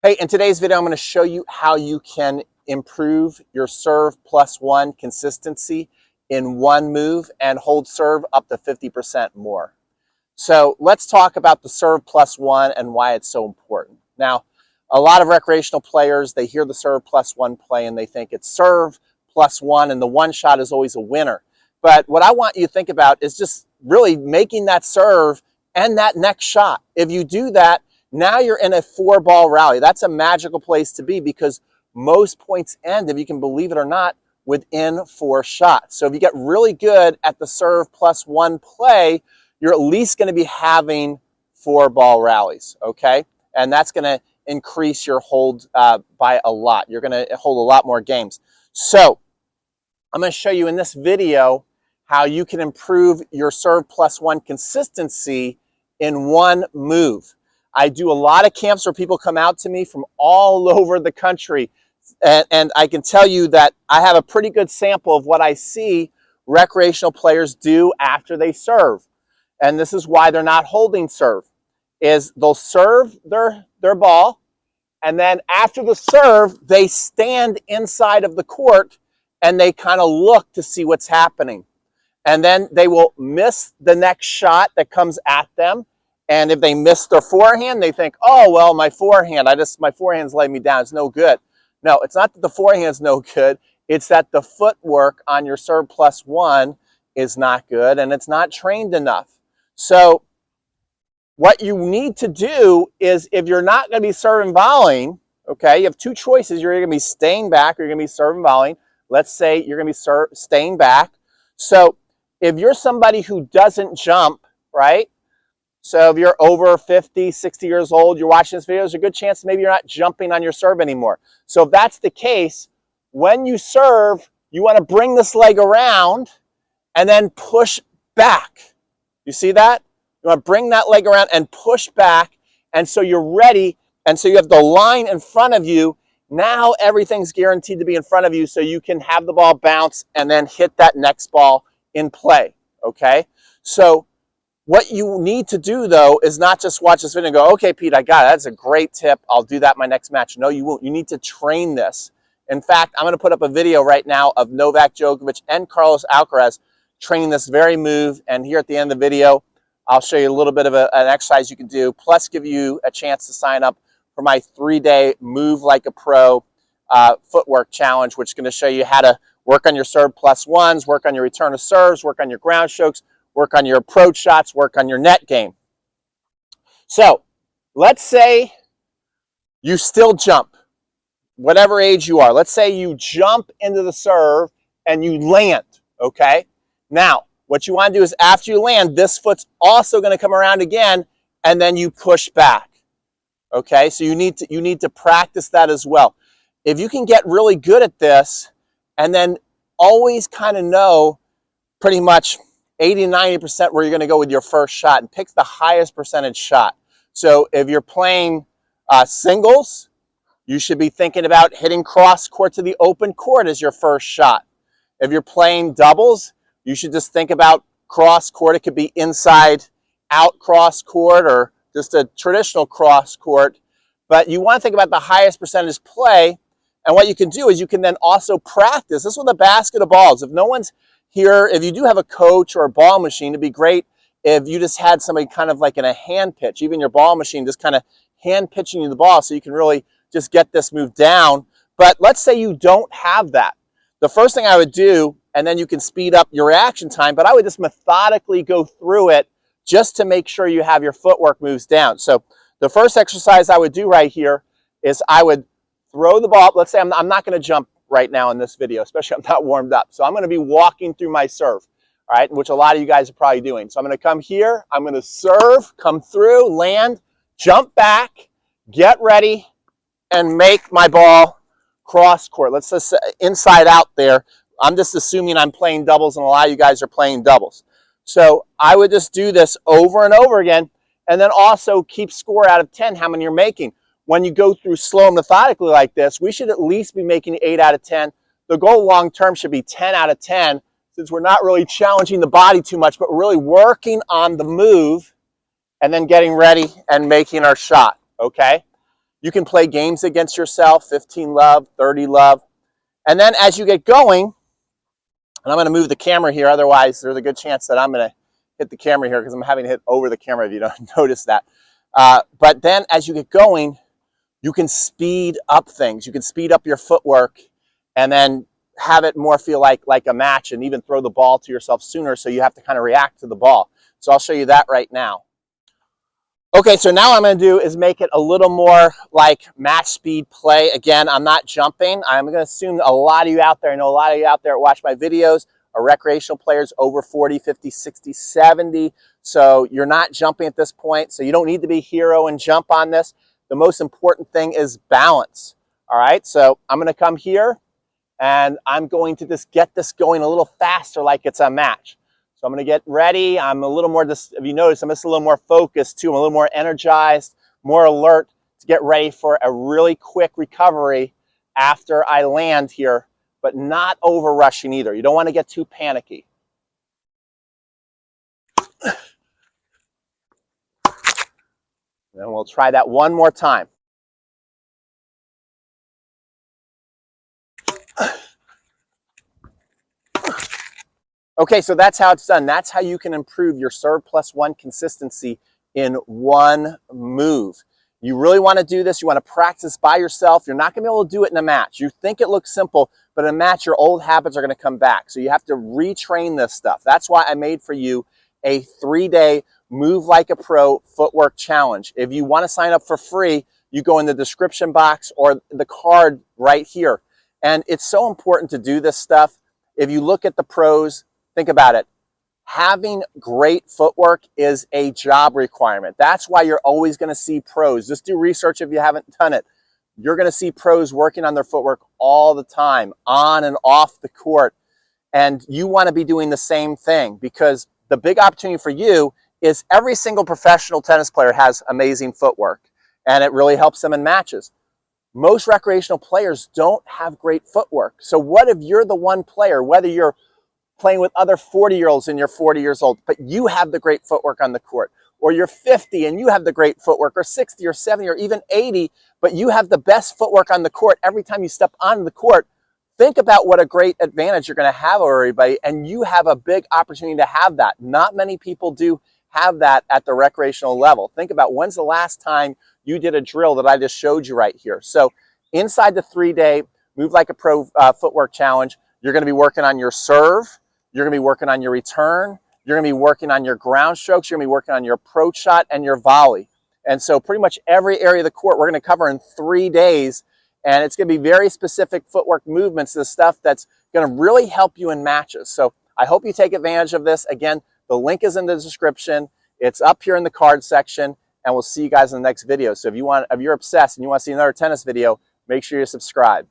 Hey, in today's video, I'm going to show you how you can improve your serve plus one consistency in one move and hold serve up to 50% more. So let's talk about the serve plus one and why it's so important. Now, a lot of recreational players, they hear the serve plus one play and they think it's serve plus one and the one shot is always a winner. But what I want you to think about is just really making that serve and that next shot. If you do that, now you're in a 4-ball rally. That's a magical place to be because most points end, if you can believe it or not, within 4 shots. So if you get really good at the serve plus one play, you're at least going to be having 4-ball rallies, okay? And that's going to increase your hold by a lot. You're going to hold a lot more games. So I'm going to show you in this video how you can improve your serve plus one consistency in one move. I do a lot of camps where people come out to me from all over the country, and I can tell you that I have a pretty good sample of what I see recreational players do after they serve. And this is why they're not holding serve, is they'll serve their ball, and then after the serve, they stand inside of the court and they kind of look to see what's happening. And then they will miss the next shot that comes at them. And if they miss their forehand, they think, oh, well, my forehand's letting me down. It's no good. No, it's not that the forehand's no good. It's that the footwork on your serve plus one is not good and it's not trained enough. So what you need to do is, if you're not going to be serving volleying, okay, you have 2 choices. You're going to be staying back or you're going to be serving volleying. Let's say you're going to be staying back. So if you're somebody who doesn't jump, right? So if you're over 50, 60 years old, you're watching this video, there's a good chance maybe you're not jumping on your serve anymore. So if that's the case, when you serve, you want to bring this leg around and then push back. You see that? You want to bring that leg around and push back, and so you're ready, and so you have the line in front of you. Now everything's guaranteed to be in front of you so you can have the ball bounce and then hit that next ball in play, okay? So what you need to do, though, is not just watch this video and go, okay, Pete, I got it. That's a great tip. I'll do that my next match. No, you won't. You need to train this. In fact, I'm going to put up a video right now of Novak Djokovic and Carlos Alcaraz training this very move. And here at the end of the video, I'll show you a little bit of an exercise you can do, plus give you a chance to sign up for my 3-day Move Like a Pro Footwork Challenge, which is going to show you how to work on your serve plus ones, work on your return of serves, work on your ground strokes, work on your approach shots, work on your net game. So let's say you still jump, whatever age you are. Let's say you jump into the serve and you land, okay? Now, what you want to do is after you land, this foot's also going to come around again, and then you push back, okay? So you need to practice that as well. If you can get really good at this and then always kind of know pretty much 80-90% where you're going to go with your first shot, and pick the highest percentage shot. So if you're playing singles, you should be thinking about hitting cross court to the open court as your first shot. If you're playing doubles, you should just think about cross court. It could be inside out cross court or just a traditional cross court. But you want to think about the highest percentage play. And what you can do is you can then also practice. This is with a basket of balls. If no one's here, if you do have a coach or a ball machine, it'd be great if you just had somebody kind of like in a hand pitch, even your ball machine, just kind of hand pitching you the ball so you can really just get this move down. But let's say you don't have that. The first thing I would do, and then you can speed up your reaction time, but I would just methodically go through it just to make sure you have your footwork moves down. So the first exercise I would do right here is I would throw the ball up. Let's say I'm not going to jump right now in this video, especially I'm not warmed up. So I'm going to be walking through my serve, all right, which a lot of you guys are probably doing. So I'm going to come here, I'm going to serve, come through, land, jump back, get ready, and make my ball cross court. Let's just inside out there. I'm just assuming I'm playing doubles, and a lot of you guys are playing doubles. So I would just do this over and over again, and then also keep score out of 10, how many you're making. When you go through slow and methodically like this, we should at least be making 8 out of 10. The goal long term should be 10 out of 10, since we're not really challenging the body too much, but we're really working on the move and then getting ready and making our shot, okay? You can play games against yourself, 15 love, 30 love. And then as you get going, and I'm going to move the camera here, otherwise there's a good chance that I'm going to hit the camera here because I'm having to hit over the camera if you don't notice that. But then as you get going, you can speed up things. You can speed up your footwork and then have it more feel like a match, and even throw the ball to yourself sooner, so you have to kind of react to the ball. So I'll show you that right now. Okay, so now what I'm going to do is make it a little more like match speed play. Again, I'm not jumping. I'm going to assume a lot of you out there, I know a lot of you out there that watch my videos are recreational players over 40, 50, 60, 70. So you're not jumping at this point. So you don't need to be hero and jump on this. The most important thing is balance. All right, so I'm going to come here and I'm going to just get this going a little faster like it's a match. So I'm going to get ready. I'm a little more, if you notice, I'm just a little more focused too. I'm a little more energized, more alert to get ready for a really quick recovery after I land here, but not over rushing either. You don't want to get too panicky. And we'll try that one more time. Okay, so that's how it's done. That's how you can improve your serve plus one consistency in one move. You really want to do this. You want to practice by yourself. You're not going to be able to do it in a match. You think it looks simple, but in a match, your old habits are going to come back. So you have to retrain this stuff. That's why I made for you a 3-day Move Like a Pro Footwork Challenge. If you want to sign up for free, you go in the description box or the card right here. And it's so important to do this stuff. If you look at the pros, think about it. Having great footwork is a job requirement. That's why you're always going to see pros. Just do research if you haven't done it. You're going to see pros working on their footwork all the time, on and off the court. And you want to be doing the same thing, because the big opportunity for you is every single professional tennis player has amazing footwork, and it really helps them in matches. Most recreational players don't have great footwork. So what if you're the one player, whether you're playing with other 40-year-olds and you're 40 years old, but you have the great footwork on the court, or you're 50 and you have the great footwork, or 60 or 70 or even 80, but you have the best footwork on the court every time you step onto the court. Think about what a great advantage you're going to have over everybody, and you have a big opportunity to have that. Not many people do have that at the recreational level. Think about when's the last time you did a drill that I just showed you right here. So inside the 3-day Move Like a Pro Footwork Challenge, you're going to be working on your serve, you're going to be working on your return, you're going to be working on your ground strokes, you're going to be working on your approach shot and your volley. And so pretty much every area of the court we're going to cover in 3 days, and it's going to be very specific footwork movements, the stuff that's going to really help you in matches. So I hope you take advantage of this. Again, the link is in the description. It's up here in the card section, and we'll see you guys in the next video. So if you're obsessed and you want to see another tennis video, make sure you subscribe.